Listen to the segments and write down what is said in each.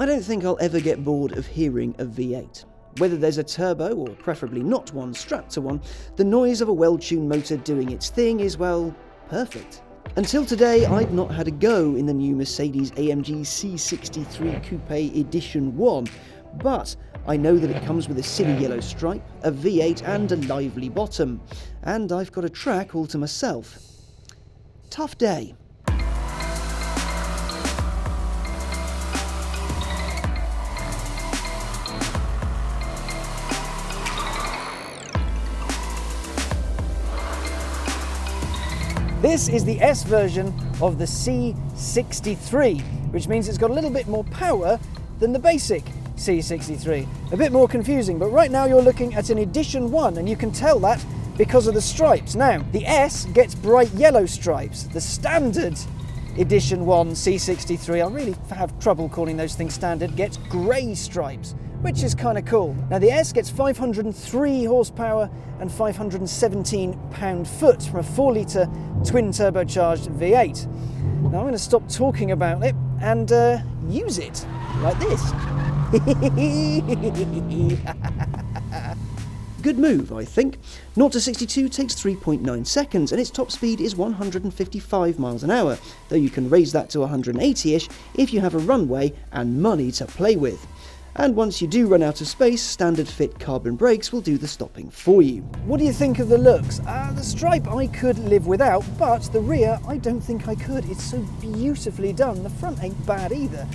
I don't think I'll ever get bored of hearing a V8. Whether there's a turbo, or preferably not one, strapped to one, the noise of a well-tuned motor doing its thing is, well, perfect. Until today, I'd not had a go in the new Mercedes-AMG C63 Coupé Edition 1, but I know that it comes with a silly yellow stripe, a V8 and a lively bottom, and I've got a track all to myself. Tough day. This is the S version of the C63, which means it's got a little bit more power than the basic C63. A bit more confusing, but right now you're looking at an Edition 1, and you can tell that because of the stripes. Now, the S gets bright yellow stripes. The standard Edition 1 C63, I really have trouble calling those things standard, gets grey stripes, which is kind of cool. Now the S gets 503 horsepower and 517 pound-foot from a 4-litre twin turbocharged V8. Now I'm going to stop talking about it and use it like this. Good move, I think. 0 to 62 takes 3.9 seconds and its top speed is 155 miles an hour, though you can raise that to 180-ish if you have a runway and money to play with. And once you do run out of space, standard fit carbon brakes will do the stopping for you. What do you think of the looks? The stripe I could live without, but the rear I don't think I could. It's so beautifully done. The front ain't bad either.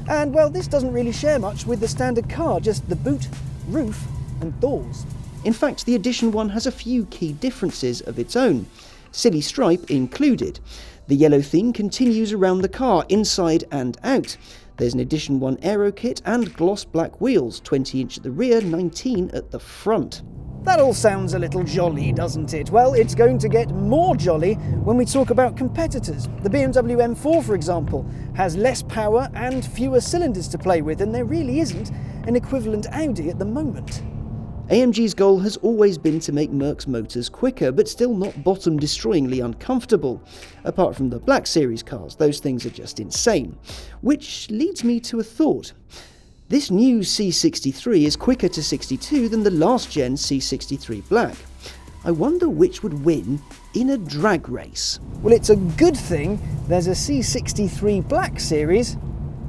And well, this doesn't really share much with the standard car, just the boot, roof and doors. In fact, the Edition 1 has a few key differences of its own, silly stripe included. The yellow theme continues around the car, inside and out. There's an Edition 1 aero kit and gloss black wheels, 20-inch at the rear, 19 at the front. That all sounds a little jolly, doesn't it? Well, it's going to get more jolly when we talk about competitors. The BMW M4, for example, has less power and fewer cylinders to play with, and there really isn't an equivalent Audi at the moment. AMG's goal has always been to make Merc's motors quicker, but still not bottom-destroyingly uncomfortable. Apart from the Black Series cars, those things are just insane. Which leads me to a thought. This new C63 is quicker to 62 than the last-gen C63 Black. I wonder which would win in a drag race. Well, it's a good thing there's a C63 Black Series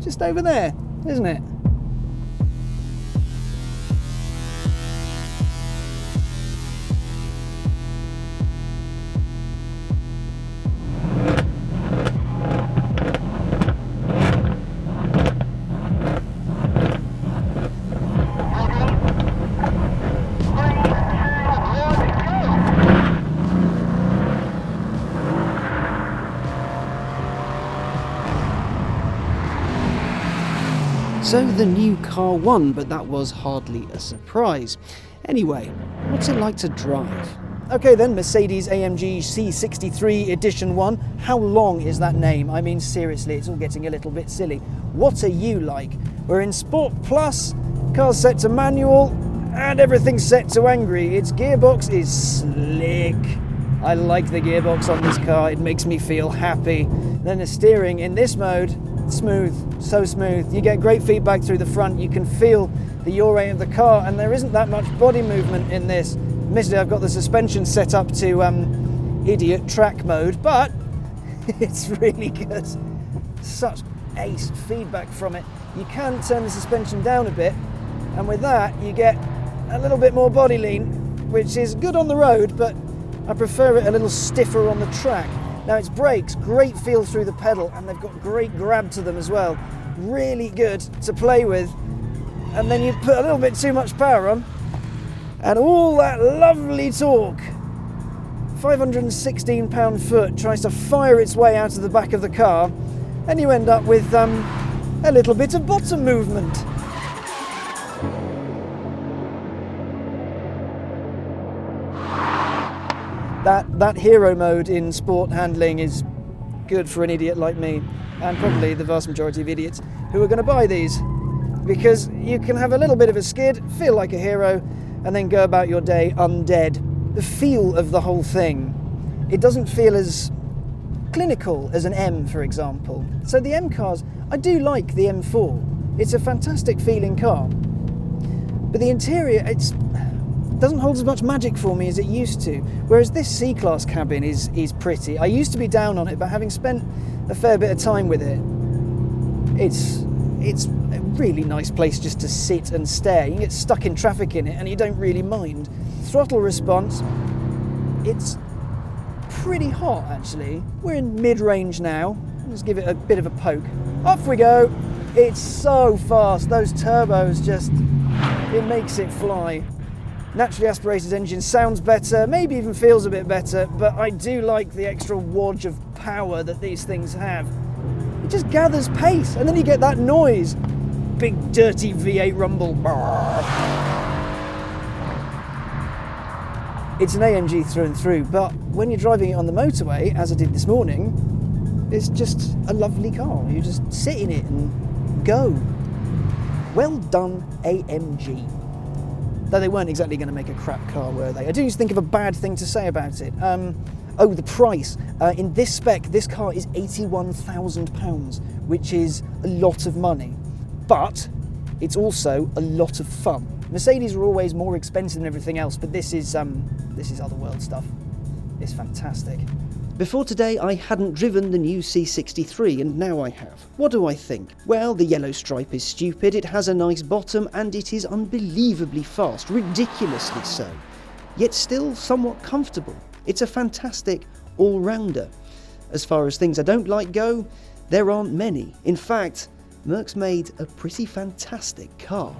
just over there, isn't it? So the new car won, but that was hardly a surprise. Anyway, what's it like to drive? Okay then, Mercedes-AMG C63 Edition 1. How long is that name? I mean, seriously, it's all getting a little bit silly. What are you like? We're in Sport Plus, car's set to manual, and everything's set to angry. Its gearbox is slick. I like the gearbox on this car, it makes me feel happy. Then the steering in this mode, smooth, so smooth. You get great feedback through the front, you can feel the yaw of the car, and there isn't that much body movement in this. Admittedly, I've got the suspension set up to idiot track mode, but it's really good. Such ace feedback from it. You can turn the suspension down a bit, and with that you get a little bit more body lean, which is good on the road, but I prefer it a little stiffer on the track. Now its brakes, great feel through the pedal, and they've got great grab to them as well. Really good to play with. And then you put a little bit too much power on, and all that lovely torque. 516 pound-foot tries to fire its way out of the back of the car, and you end up with a little bit of bottom movement. That hero mode in sport handling is good for an idiot like me, and probably the vast majority of idiots who are going to buy these, because you can have a little bit of a skid, feel like a hero, and then go about your day undead. The feel of the whole thing, it doesn't feel as clinical as an M, for example. So the M cars, I do like the M4. It's a fantastic feeling car. But the interior, it doesn't hold as much magic for me as it used to. Whereas this C-Class cabin is pretty. I used to be down on it, but having spent a fair bit of time with it, it's a really nice place just to sit and stare. You can get stuck in traffic in it and you don't really mind. Throttle response, it's pretty hot actually. We're in mid-range now. Let's give it a bit of a poke. Off we go. It's so fast. Those turbos just, it makes it fly. Naturally aspirated engine sounds better, maybe even feels a bit better, but I do like the extra wodge of power that these things have. It just gathers pace, and then you get that noise. Big dirty V8 rumble. It's an AMG through and through, but when you're driving it on the motorway, as I did this morning, it's just a lovely car. You just sit in it and go. Well done, AMG. Though they weren't exactly going to make a crap car, were they? I didn't think of a bad thing to say about it. Oh, the price. In this spec, this car is £81,000, which is a lot of money. But it's also a lot of fun. Mercedes are always more expensive than everything else, but this is otherworld stuff. It's fantastic. Before today, I hadn't driven the new C63, and now I have. What do I think? Well, the yellow stripe is stupid, it has a nice bottom, and it is unbelievably fast, ridiculously so. Yet still somewhat comfortable. It's a fantastic all-rounder. As far as things I don't like go, there aren't many. In fact, Merc's made a pretty fantastic car.